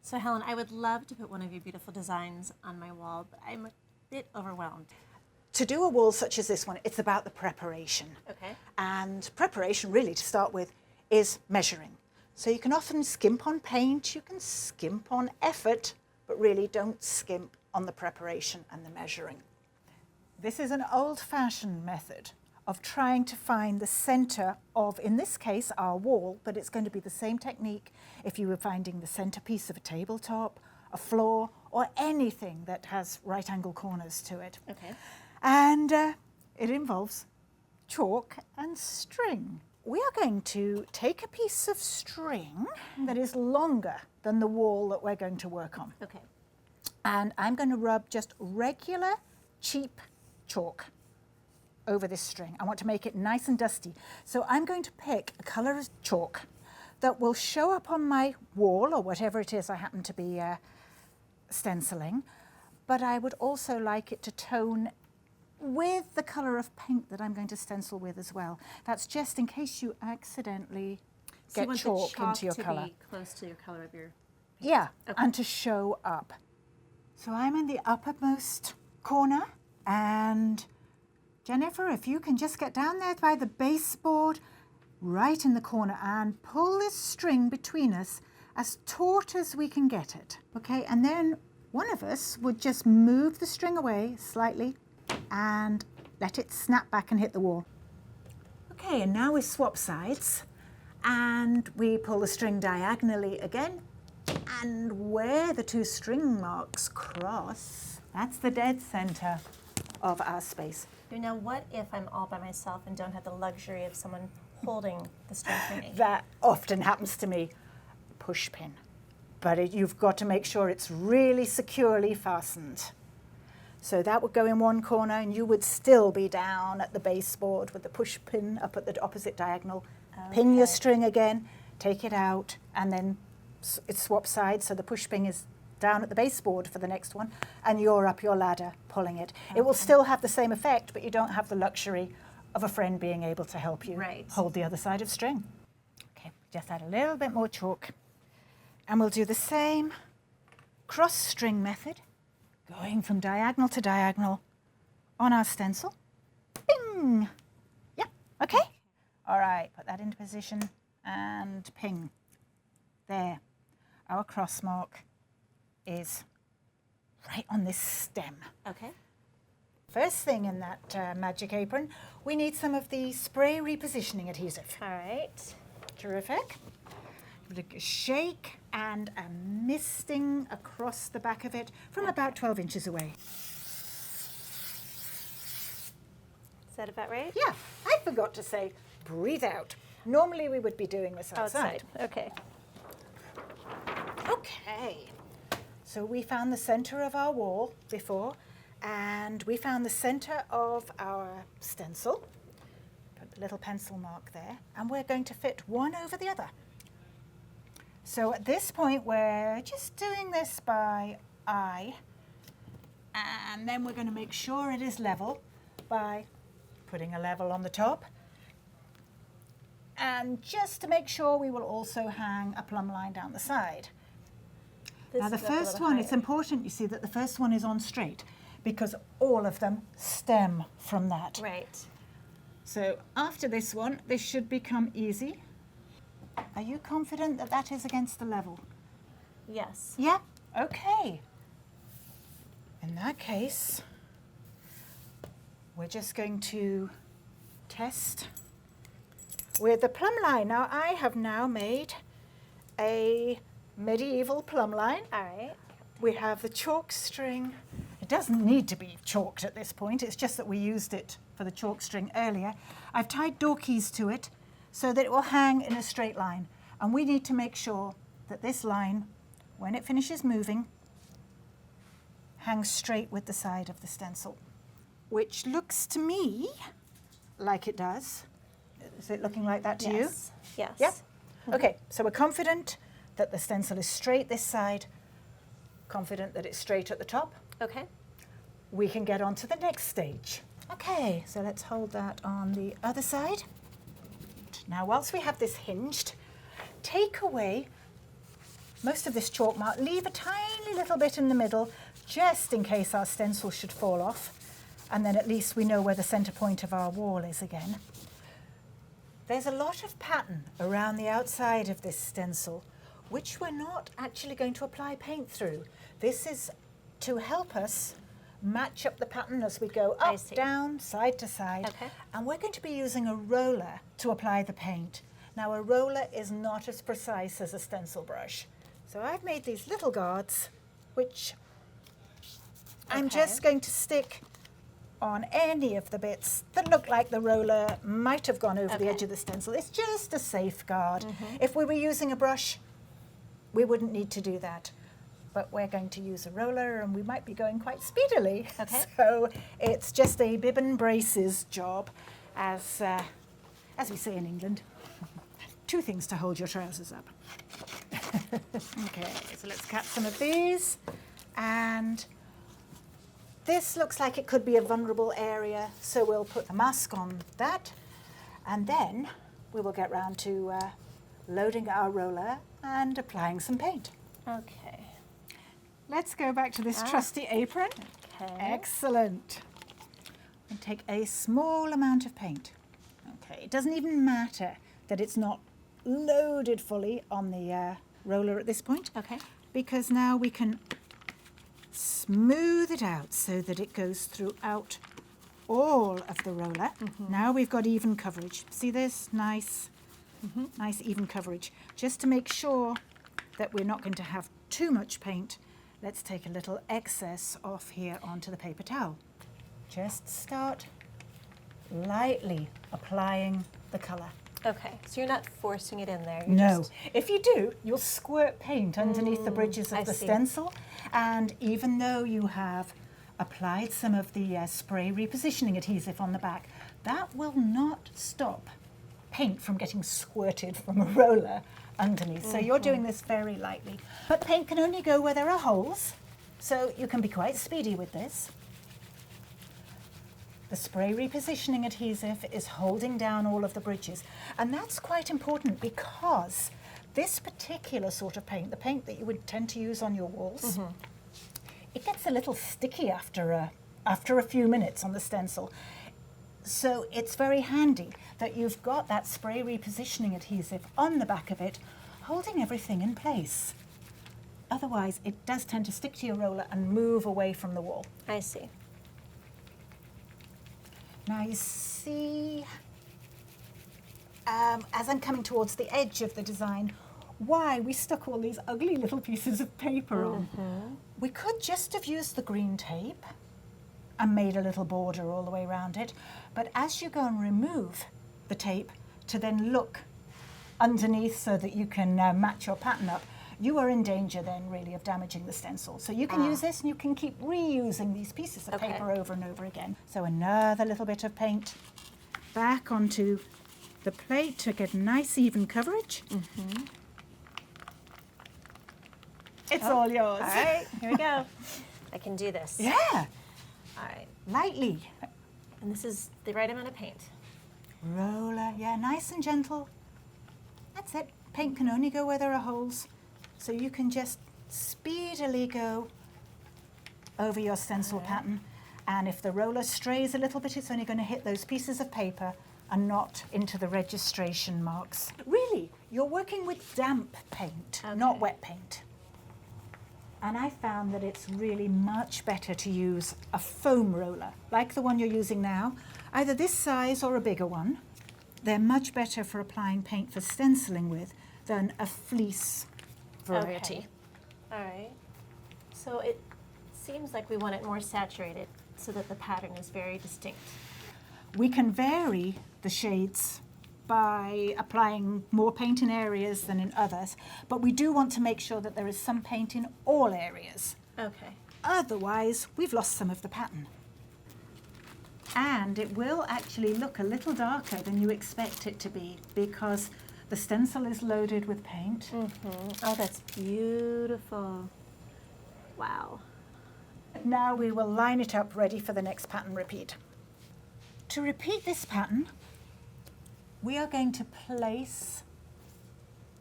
So Helen, I would love to put one of your beautiful designs on my wall, but I'm a bit overwhelmed. To do a wall such as this one, it's about the preparation. Okay. And preparation, really, to start with, is measuring. So you can often skimp on paint, you can skimp on effort, but really don't skimp on the preparation and the measuring. This is an old-fashioned method of trying to find the center of, in this case, our wall, but it's going to be the same technique if you were finding the centerpiece of a tabletop, a floor, or anything that has right-angle corners to it. Okay. And it involves chalk and string. We are going to take a piece of string that is longer than the wall that we're going to work on. Okay. And I'm going to rub just regular, cheap chalk over this string. I want to make it nice and dusty. So I'm going to pick a colour of chalk that will show up on my wall, or whatever it is I happen to be stenciling. But I would also like it to tone with the colour of paint that I'm going to stencil with as well. That's just in case you accidentally get chalk into your colour. Be close to your colour of your paint. Yeah, Okay. and to show up. So I'm in the uppermost corner, and Jennifer, if you can just get down there by the baseboard, right in the corner, and pull this string between us as taut as we can get it. Okay, and then one of us would just move the string away slightly and let it snap back and hit the wall. Okay, and now we swap sides and we pull the string diagonally again, and where the two string marks cross, that's the dead center of our space. Now, what if I'm all by myself and don't have the luxury of someone holding the string for me? That often happens to me. Push pin. But you've got to make sure it's really securely fastened. So that would go in one corner, and you would still be down at the baseboard with the push pin up at the opposite diagonal. Okay. Pin your string again, take it out, and then it swaps sides, so the push pin is down at the baseboard for the next one, and you're up your ladder pulling it. Okay. It will still have the same effect, but you don't have the luxury of a friend being able to help you hold the other side of string. Okay, just add a little bit more chalk. And we'll do the same cross string method, going from diagonal to diagonal on our stencil. Bing! Yeah, okay. All right, put that into position and ping. There, our cross mark is right on this stem. Okay. First thing in that magic apron, we need some of the spray repositioning adhesive. All right. Terrific. Give it a shake and a misting across the back of it from about 12 inches away. Is that about right? Yeah, I forgot to say, breathe out. Normally we would be doing this outside. Okay. Okay. So we found the center of our wall before, and we found the center of our stencil. Put the little pencil mark there, and we're going to fit one over the other. So at this point, we're just doing this by eye, and then we're going to make sure it is level by putting a level on the top. And just to make sure, we will also hang a plumb line down the side. Now the first one, it's important you see that the first one is on straight, because all of them stem from that. Right. So after this one, this should become easy. Are you confident that that is against the level? Yes. Yeah? Okay. In that case, we're just going to test with the plumb line. Now I have now made a medieval plumb line. All right. We have the chalk string. It doesn't need to be chalked at this point, it's just that we used it for the chalk string earlier. I've tied door keys to it so that it will hang in a straight line. And we need to make sure that this line, when it finishes moving, hangs straight with the side of the stencil, which looks to me like it does. Is it looking like that to you? Yes. Yeah? Okay, so we're confident that the stencil is straight this side, confident that it's straight at the top. Okay. We can get on to the next stage. Okay, so let's hold that on the other side. Now, whilst we have this hinged, take away most of this chalk mark, leave a tiny little bit in the middle, just in case our stencil should fall off. And then at least we know where the center point of our wall is again. There's a lot of pattern around the outside of this stencil, which we're not actually going to apply paint through. This is to help us match up the pattern as we go up, down, side to side. Okay. And we're going to be using a roller to apply the paint. Now, a roller is not as precise as a stencil brush. So I've made these little guards, which I'm just going to stick on any of the bits that look like the roller might have gone over the edge of the stencil. It's just a safeguard. If we were using a brush, we wouldn't need to do that. But we're going to use a roller and we might be going quite speedily. Okay. So it's just a bib and braces job, as we say in England. 2 things to hold your trousers up. Okay, so let's cut some of these. And this looks like it could be a vulnerable area, so we'll put a mask on that. And then we will get round to loading our roller and applying some paint. Okay. Let's go back to this trusty apron. Okay. Excellent. And take a small amount of paint. Okay, it doesn't even matter that it's not loaded fully on the roller at this point. Okay. Because now we can smooth it out so that it goes throughout all of the roller. Now we've got even coverage. See this? Nice, nice even coverage. Just to make sure that we're not going to have too much paint, let's take a little excess off here onto the paper towel. Just start lightly applying the colour. Okay, so you're not forcing it in there. You're No. just- If you do, you'll squirt paint underneath the bridges of I the see. stencil. And even though you have applied some of the spray repositioning adhesive on the back, that will not stop paint from getting squirted from a roller underneath. So you're doing this very lightly. But paint can only go where there are holes, so you can be quite speedy with this. The spray repositioning adhesive is holding down all of the bridges. And that's quite important because this particular sort of paint, the paint that you would tend to use on your walls, it gets a little sticky after a few minutes on the stencil. So it's very handy that you've got that spray repositioning adhesive on the back of it, holding everything in place. Otherwise, it does tend to stick to your roller and move away from the wall. I see. Now you see, as I'm coming towards the edge of the design, why we stuck all these ugly little pieces of paper on. We could just have used the green tape and made a little border all the way around it, but as you go and remove the tape to then look underneath so that you can match your pattern up, you are in danger then really of damaging the stencil. So you can use this and you can keep reusing these pieces of paper over and over again. So another little bit of paint back onto the plate to get nice even coverage. It's all yours. All right, here we go. I can do this. Yeah, All right, lightly. and this is the right amount of paint. Roller, yeah, nice and gentle. That's it. Paint can only go where there are holes. So you can just speedily go over your stencil pattern. And if the roller strays a little bit, it's only going to hit those pieces of paper and not into the registration marks. Really, you're working with damp paint, not wet paint. And I found that it's really much better to use a foam roller, like the one you're using now, either this size or a bigger one. They're much better for applying paint for stenciling with than a fleece variety. Okay. All right. So it seems like we want it more saturated so that the pattern is very distinct. We can vary the shades by applying more paint in areas than in others, but we do want to make sure that there is some paint in all areas. Okay. Otherwise, we've lost some of the pattern. And it will actually look a little darker than you expect it to be because the stencil is loaded with paint. Oh, that's beautiful. Wow. Now we will line it up ready for the next pattern repeat. To repeat this pattern, we are going to place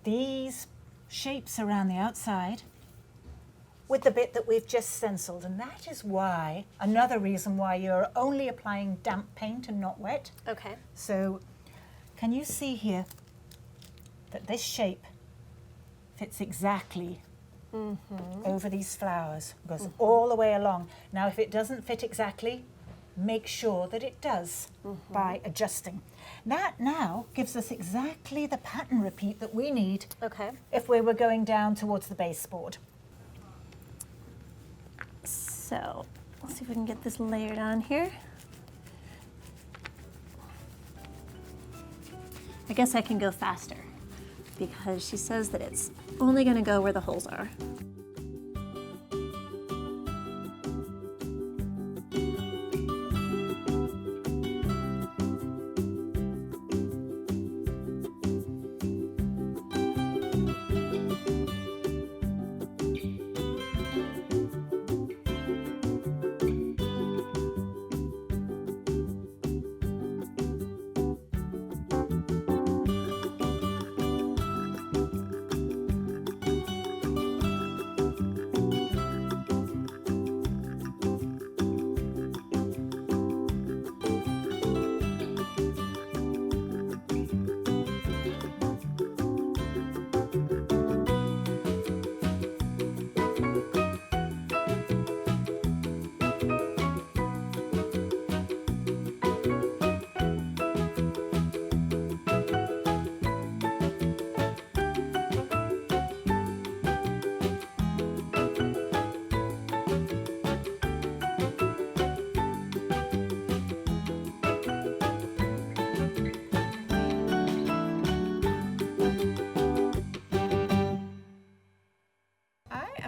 these shapes around the outside with the bit that we've just stenciled. And that is why, another reason why you're only applying damp paint and not wet. Okay. So can you see here that this shape fits exactly over these flowers, goes all the way along. Now if it doesn't fit exactly, make sure that it does by adjusting. That now gives us exactly the pattern repeat that we need if we were going down towards the baseboard. So let's see if we can get this layered on here. I guess I can go faster because she says that it's only going to go where the holes are.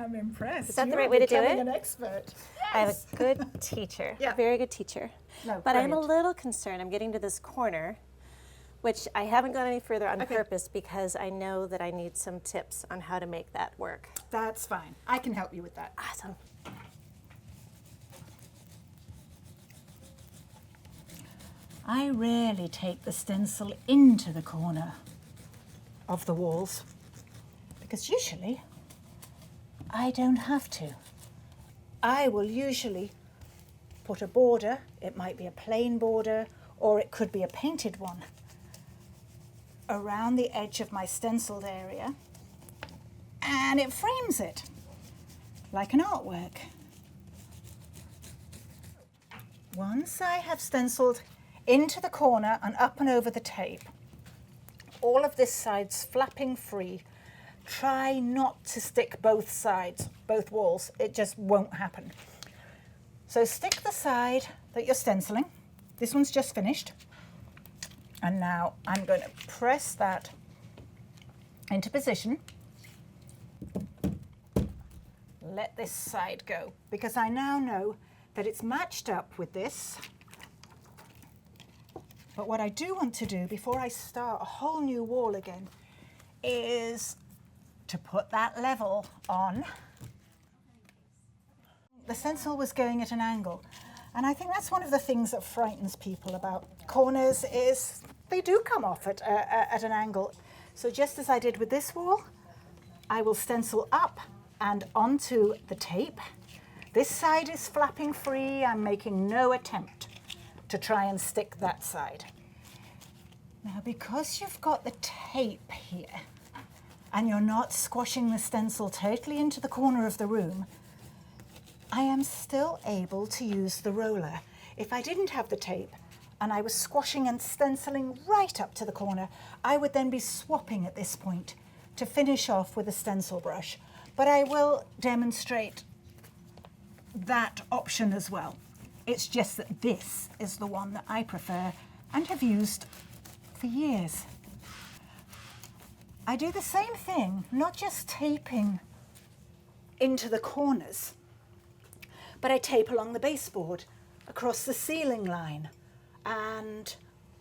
I'm impressed. Is that the right way to do it? Becoming an expert. I have a good teacher, very good teacher. No, but I'm a brilliant. little concerned. I'm getting to this corner, which I haven't gone any further on purpose because I know that I need some tips on how to make that work. That's fine. I can help you with that. Awesome. I rarely take the stencil into the corner of the walls because usually I don't have to. I will usually put a border, it might be a plain border or it could be a painted one, around the edge of my stenciled area, and it frames it like an artwork. Once I have stenciled into the corner and up and over the tape, all of this side's flapping free. Try not to stick both sides, both walls. It just won't happen. So stick the side that you're stenciling. This one's just finished. And now I'm going to press that into position. Let this side go, because I now know that it's matched up with this. But what I do want to do before I start a whole new wall again is to put that level on. The stencil was going at an angle, and I think that's one of the things that frightens people about corners is they do come off at an angle. So just as I did with this wall, I will stencil up and onto the tape. This side is flapping free. I'm making no attempt to try and stick that side. Now, because you've got the tape here, and you're not squashing the stencil totally into the corner of the room, I am still able to use the roller. If I didn't have the tape and I was squashing and stenciling right up to the corner, I would then be swapping at this point to finish off with a stencil brush. But I will demonstrate that option as well. It's just that this is the one that I prefer and have used for years. I do the same thing, not just taping into the corners, but I tape along the baseboard, across the ceiling line, and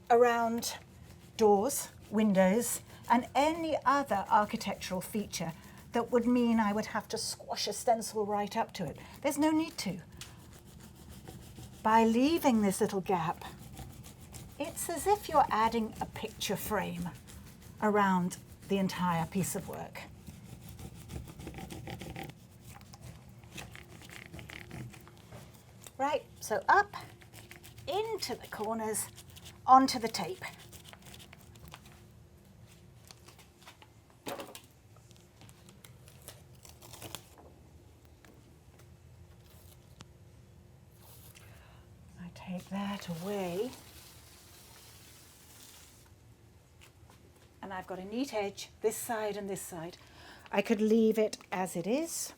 around doors, windows, and any other architectural feature that would mean I would have to squash a stencil right up to it. There's no need to. By leaving this little gap, it's as if you're adding a picture frame around the entire piece of work. Right, so up, into the corners, onto the tape. I take that away. And I've got a neat edge this side and this side. I could leave it as it is,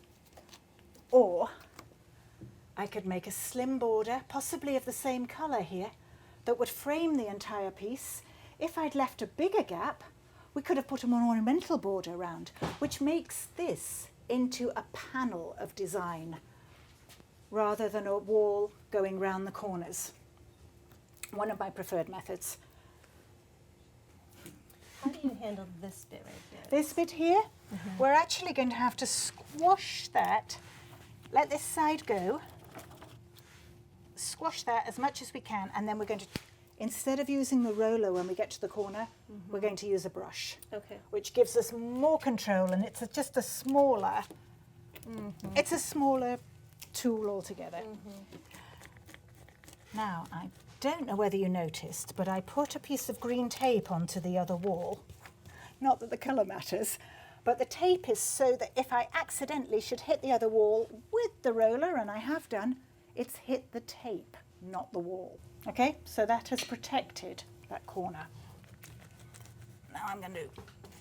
or I could make a slim border, possibly of the same colour here, that would frame the entire piece. If I'd left a bigger gap, we could have put a more ornamental border around, which makes this into a panel of design rather than a wall going round the corners. One of my preferred methods. How do you handle this bit right here? This bit here, we're actually going to have to squash that, let this side go, squash that as much as we can, and then we're going to, instead of using the roller when we get to the corner, we're going to use a brush, which gives us more control, and it's just a smaller, it's a smaller tool altogether. Now, I don't know whether you noticed, but I put a piece of green tape onto the other wall. Not that the colour matters, but the tape is so that if I accidentally should hit the other wall with the roller, and I have done, it's hit the tape, not the wall. Okay, so that has protected that corner. Now I'm going to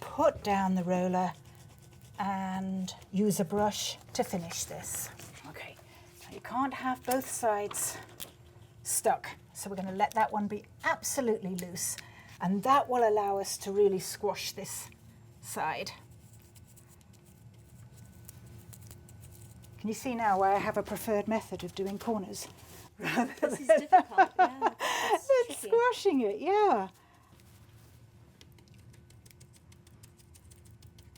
put down the roller and use a brush to finish this. Okay, now you can't have both sides stuck. So we're going to let that one be absolutely loose, and that will allow us to really squash this side. Can you see now why I have a preferred method of doing corners? This is difficult, yeah. It's squashing it, yeah.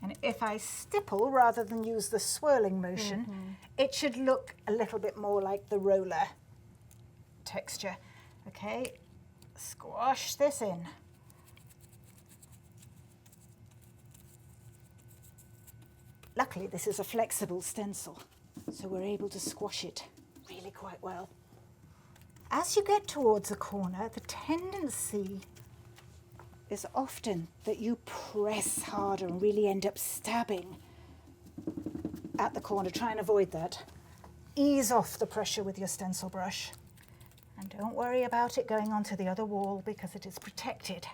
And if I stipple rather than use the swirling motion, it should look a little bit more like the roller texture. Okay, squash this in. Luckily, this is a flexible stencil, so we're able to squash it really quite well. As you get towards a corner, the tendency is often that you press harder and really end up stabbing at the corner. Try and avoid that. Ease off the pressure with your stencil brush. And don't worry about it going onto the other wall because it is protected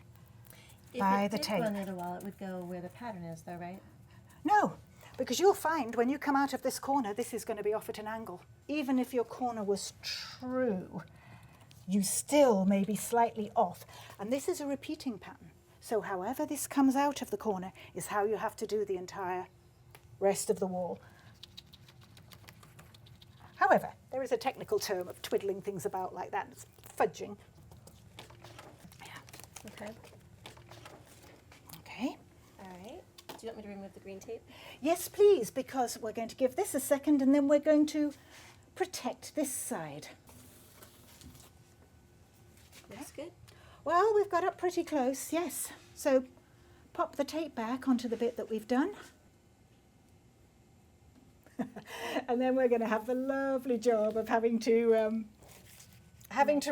by the tape. If it did go on the other wall, it would go where the pattern is though, right? No, because you'll find when you come out of this corner, this is going to be off at an angle. Even if your corner was true, you still may be slightly off. And this is a repeating pattern. So however this comes out of the corner is how you have to do the entire rest of the wall. However, there is a technical term of twiddling things about like that. It's fudging. Yeah. Okay. Okay. All right. Do you want me to remove the green tape? Yes, please, because we're going to give this a second and then we're going to protect this side. Looks good. Well, we've got up pretty close, yes. So pop the tape back onto the bit that we've done. And then we're going to have the lovely job of having to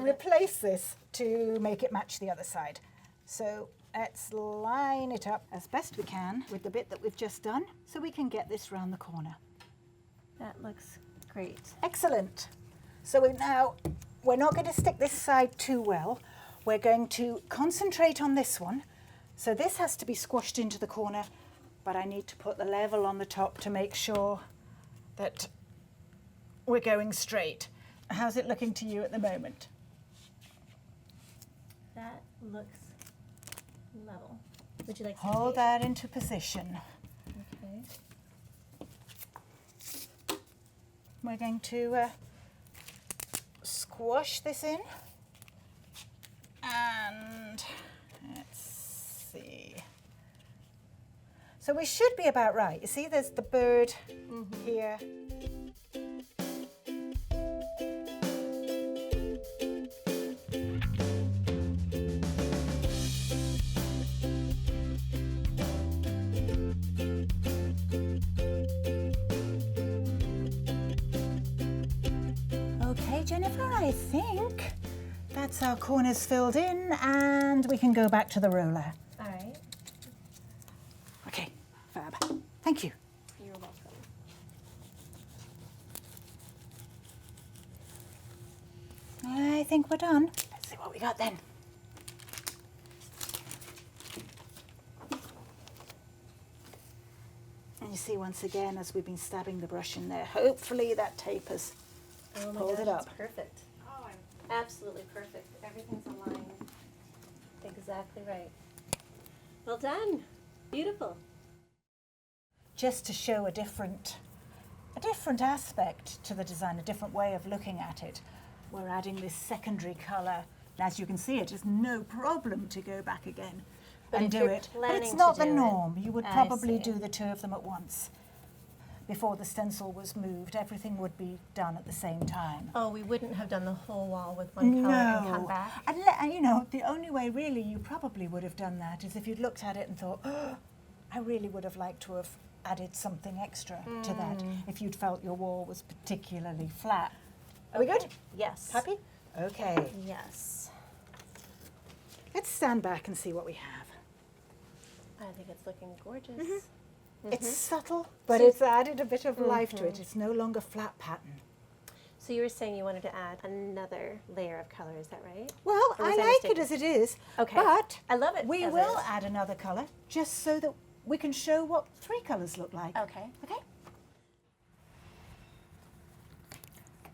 replace this to make it match the other side. So let's line it up as best we can with the bit that we've just done so we can get this round the corner. That looks great. Excellent. So we're not going to stick this side too well. We're going to concentrate on this one. So this has to be squashed into the corner, but I need to put the level on the top to make sure that we're going straight. How's it looking to you at the moment? That looks level. Would you like to Hold that into position. Okay. We're going to squash this in. And let's see. So we should be about right. You see, there's the bird here. Okay, Okay, Jennifer, I think that's our corners filled in and we can go back to the roller. All right. Okay, fab. Thank you. You're welcome. I think we're done. Let's see what we got then. And you see once again, as we've been stabbing the brush in there, hopefully that tape has Oh my pulled gosh, it up. it's perfect. Oh, absolutely perfect. Everything's aligned. Exactly right. Well done. Beautiful. Just to show a different aspect to the design, a different way of looking at it. We're adding this secondary colour. And as you can see, it is no problem to go back again But and if do you're it. But planning it's to not the do it, norm. You would I probably see. do the two of them at once. Before the stencil was moved, everything would be done at the same time. Oh, we wouldn't have done the whole wall with one color and come No. back? And you know, the only way really you probably would have done that is if you'd looked at it and thought, oh, I really would have liked to have added something extra to that if you'd felt your wall was particularly flat. Are we good? Yes. Happy? Okay. Yes. Let's stand back and see what we have. I think it's looking gorgeous. It's subtle, but So- it's added a bit of life to it. It's no longer flat pattern. So you were saying you wanted to add another layer of color, is that right? Well, Or I was I like it mistaken? as it is, Okay. but I love it. we as will is. add another colour just so that we can show what three colours look like. Okay. Okay.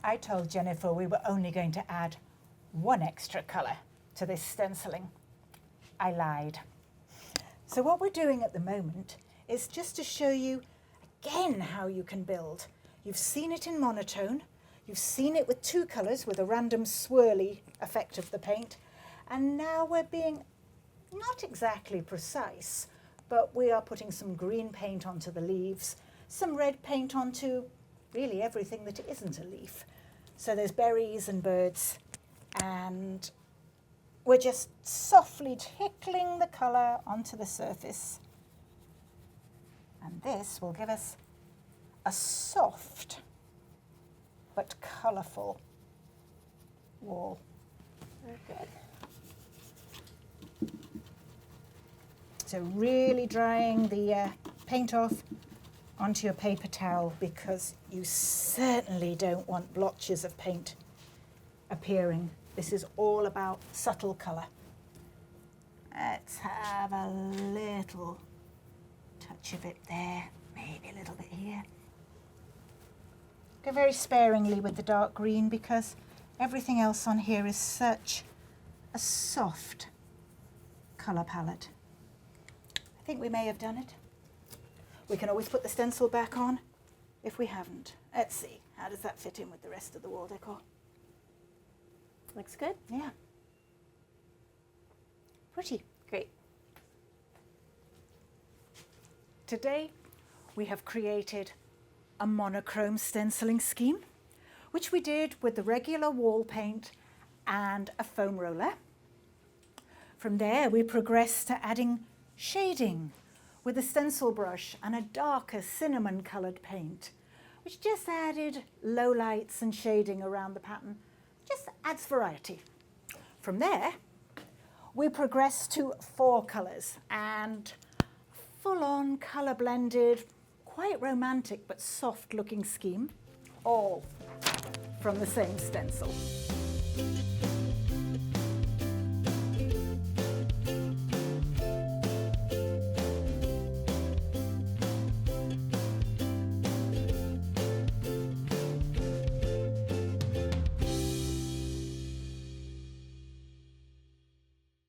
I told Jennifer we were only going to add one extra colour to this stenciling. I lied. So what we're doing at the moment is just to show you again how you can build. You've seen it in monotone, you've seen it with two colours with a random swirly effect of the paint, and now we're being not exactly precise, but we are putting some green paint onto the leaves, some red paint onto really everything that isn't a leaf. So there's berries and birds, and we're just softly tickling the colour onto the surface. And this will give us a soft but colourful wall. Very good. So really drying the paint off onto your paper towel, because you certainly don't want blotches of paint appearing. This is all about subtle colour. Let's have a little touch of it there, maybe a little bit here. Go very sparingly with the dark green because everything else on here is such a soft colour palette. I think we may have done it. We can always put the stencil back on if we haven't. Let's see, how does that fit in with the rest of the wall decor? Looks good. Yeah. Pretty. Great. Today we have created a monochrome stenciling scheme, which we did with the regular wall paint and a foam roller. From there we progressed to adding shading with a stencil brush and a darker cinnamon coloured paint, which just added low lights and shading around the pattern. Just adds variety. From there, we progressed to 4 colours and full-on colour blended, quite romantic but soft looking scheme, all from the same stencil.